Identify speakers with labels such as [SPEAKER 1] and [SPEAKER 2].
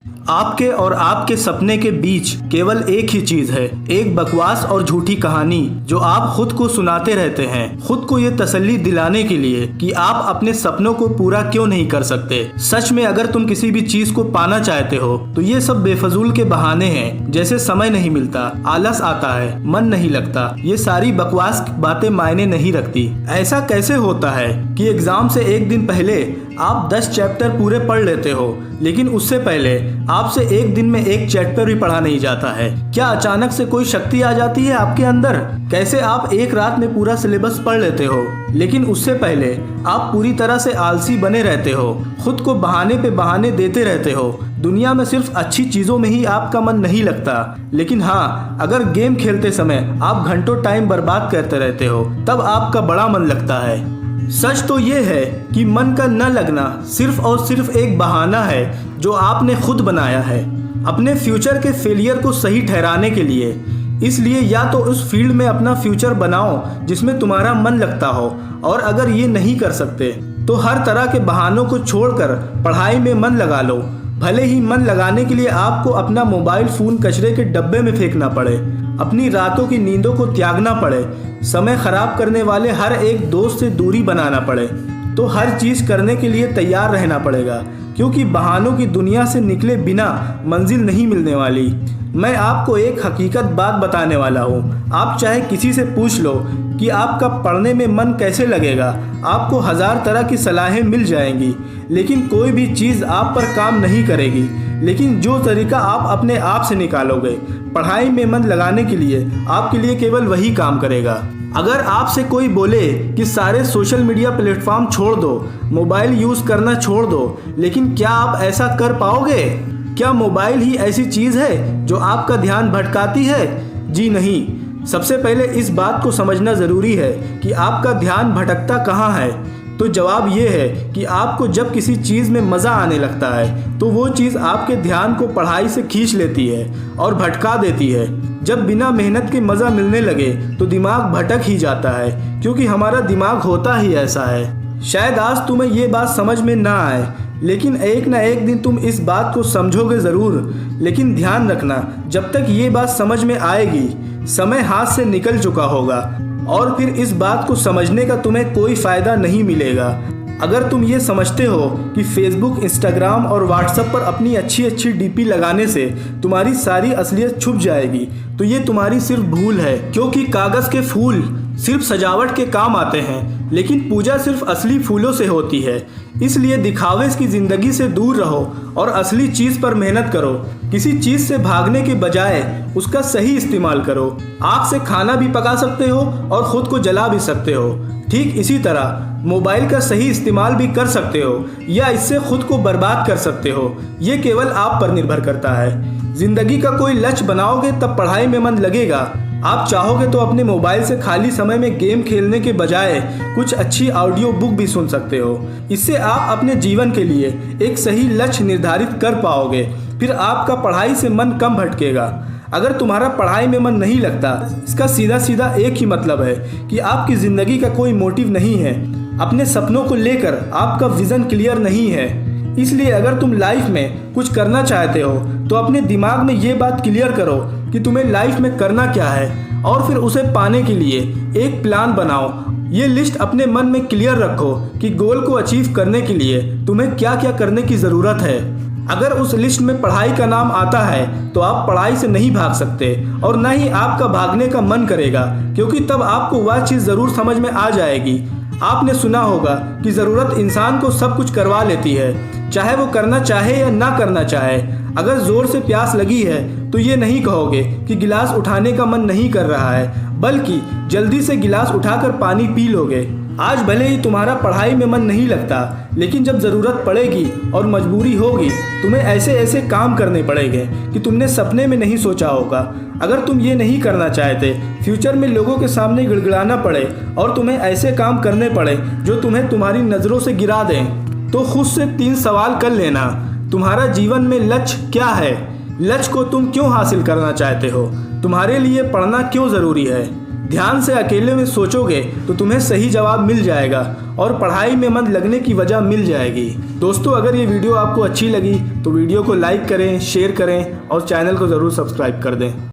[SPEAKER 1] आपके और आपके सपने के बीच केवल एक ही चीज है, एक बकवास और झूठी कहानी जो आप खुद को सुनाते रहते हैं, खुद को ये तसल्ली दिलाने के लिए कि आप अपने सपनों को पूरा क्यों नहीं कर सकते। सच में अगर तुम किसी भी चीज को पाना चाहते हो तो ये सब बेफजूल के बहाने हैं, जैसे समय नहीं मिलता, आलस आता है, मन नहीं लगता, ये सारी बकवास बातें मायने नहीं रखती। ऐसा कैसे होता है कि एग्जाम से एक दिन पहले आप 10 चैप्टर पूरे पढ़ लेते हो, लेकिन उससे पहले आपसे एक दिन में एक चैप्टर भी पढ़ा नहीं जाता है। क्या अचानक से कोई शक्ति आ जाती है आपके अंदर? कैसे आप एक रात में पूरा सिलेबस पढ़ लेते हो, लेकिन उससे पहले आप पूरी तरह से आलसी बने रहते हो, खुद को बहाने पे बहाने देते रहते हो। दुनिया में सिर्फ अच्छी चीजों में ही आपका मन नहीं लगता, लेकिन हाँ, अगर गेम खेलते समय आप घंटों टाइम बर्बाद करते रहते हो तब आपका बड़ा मन लगता है। सच तो ये है कि मन का न लगना सिर्फ और सिर्फ एक बहाना है जो आपने खुद बनाया है अपने फ्यूचर के फेलियर को सही ठहराने के लिए। इसलिए या तो उस फील्ड में अपना फ्यूचर बनाओ जिसमें तुम्हारा मन लगता हो, और अगर ये नहीं कर सकते तो हर तरह के बहानों को छोड़कर पढ़ाई में मन लगा लो। भले ही मन लगाने के लिए आपको अपना मोबाइल फ़ोन कचरे के डब्बे में फेंकना पड़े, अपनी रातों की नींदों को त्यागना पड़े, समय खराब करने वाले हर एक दोस्त से दूरी बनाना पड़े, तो हर चीज़ करने के लिए तैयार रहना पड़ेगा, क्योंकि बहानों की दुनिया से निकले बिना मंजिल नहीं मिलने वाली। मैं आपको एक हकीकत बात बताने वाला हूँ। आप चाहे किसी से पूछ लो कि आपका पढ़ने में मन कैसे लगेगा, आपको 1000 तरह की सलाहें मिल जाएंगी, लेकिन कोई भी चीज़ आप पर काम नहीं करेगी। लेकिन जो तरीका आप अपने आप से निकालोगे पढ़ाई में मन लगाने के लिए, आपके लिए केवल वही काम करेगा। अगर आपसे कोई बोले कि सारे सोशल मीडिया प्लेटफॉर्म छोड़ दो, मोबाइल यूज़ करना छोड़ दो, लेकिन क्या आप ऐसा कर पाओगे? क्या मोबाइल ही ऐसी चीज़ है जो आपका ध्यान भटकाती है? जी नहीं। सबसे पहले इस बात को समझना ज़रूरी है कि आपका ध्यान भटकता कहाँ है। तो जवाब ये है कि आपको जब किसी चीज़ में मज़ा आने लगता है तो वो चीज़ आपके ध्यान को पढ़ाई से खींच लेती है और भटका देती है। जब बिना मेहनत के मज़ा मिलने लगे तो दिमाग भटक ही जाता है, क्योंकि हमारा दिमाग होता ही ऐसा है। शायद आज तुम्हें ये बात समझ में ना आए, लेकिन एक ना एक दिन तुम इस बात को समझोगे ज़रूर। लेकिन ध्यान रखना, जब तक ये बात समझ में आएगी समय हाथ से निकल चुका होगा, और फिर इस बात को समझने का तुम्हें कोई फ़ायदा नहीं मिलेगा। अगर तुम ये समझते हो कि फेसबुक, इंस्टाग्राम और व्हाट्सएप पर अपनी अच्छी अच्छी डीपी लगाने से तुम्हारी सारी असलियत छुप जाएगी, तो ये तुम्हारी सिर्फ भूल है, क्योंकि कागज़ के फूल सिर्फ सजावट के काम आते हैं, लेकिन पूजा सिर्फ असली फूलों से होती है। इसलिए दिखावे की ज़िंदगी से दूर रहो और असली चीज़ पर मेहनत करो। किसी चीज़ से भागने के बजाय उसका सही इस्तेमाल करो। आग से खाना भी पका सकते हो और ख़ुद को जला भी सकते हो। ठीक इसी तरह मोबाइल का सही इस्तेमाल भी कर सकते हो या इससे खुद को बर्बाद कर सकते हो। ये केवल आप पर निर्भर करता है। ज़िंदगी का कोई लक्ष्य बनाओगे तब पढ़ाई में मन लगेगा। आप चाहोगे तो अपने मोबाइल से खाली समय में गेम खेलने के बजाय कुछ अच्छी ऑडियो बुक भी सुन सकते हो। इससे आप अपने जीवन के लिए एक सही लक्ष्य निर्धारित कर पाओगे। फिर आपका पढ़ाई से मन कम भटकेगा। अगर तुम्हारा पढ़ाई में मन नहीं लगता, इसका सीधा सीधा एक ही मतलब है कि आपकी ज़िंदगी का कोई मोटिव नहीं है। अपने सपनों को लेकर आपका विज़न क्लियर नहीं है। इसलिए अगर तुम लाइफ में कुछ करना चाहते हो तो अपने दिमाग में ये बात क्लियर करो कि तुम्हें लाइफ में करना क्या है, और फिर उसे पाने के लिए एक प्लान बनाओ। ये लिस्ट अपने मन में क्लियर रखो कि गोल को अचीव करने के लिए तुम्हें क्या क्या करने की ज़रूरत है। अगर उस लिस्ट में पढ़ाई का नाम आता है तो आप पढ़ाई से नहीं भाग सकते, और न ही आपका भागने का मन करेगा, क्योंकि तब आपको वह चीज़ ज़रूर समझ में आ जाएगी। आपने सुना होगा कि ज़रूरत इंसान को सब कुछ करवा लेती है, चाहे वो करना चाहे या ना करना चाहे। अगर ज़ोर से प्यास लगी है तो ये नहीं कहोगे कि गिलास उठाने का मन नहीं कर रहा है, बल्कि जल्दी से गिलास उठाकर पानी पी लोगे। आज भले ही तुम्हारा पढ़ाई में मन नहीं लगता, लेकिन जब ज़रूरत पड़ेगी और मजबूरी होगी तुम्हें ऐसे ऐसे काम करने पड़ेंगे कि तुमने सपने में नहीं सोचा होगा। अगर तुम ये नहीं करना चाहते, फ्यूचर में लोगों के सामने गिड़गिड़ाना पड़े और तुम्हें ऐसे काम करने पड़े जो तुम्हें तुम्हारी नज़रों से गिरा दें, तो खुद से 3 सवाल कर लेना। तुम्हारा जीवन में लक्ष्य क्या है? लक्ष्य को तुम क्यों हासिल करना चाहते हो? तुम्हारे लिए पढ़ना क्यों ज़रूरी है? ध्यान से अकेले में सोचोगे तो तुम्हें सही जवाब मिल जाएगा और पढ़ाई में मन लगने की वजह मिल जाएगी। दोस्तों, अगर ये वीडियो आपको अच्छी लगी तो वीडियो को लाइक करें, शेयर करें और चैनल को ज़रूर सब्सक्राइब कर दें।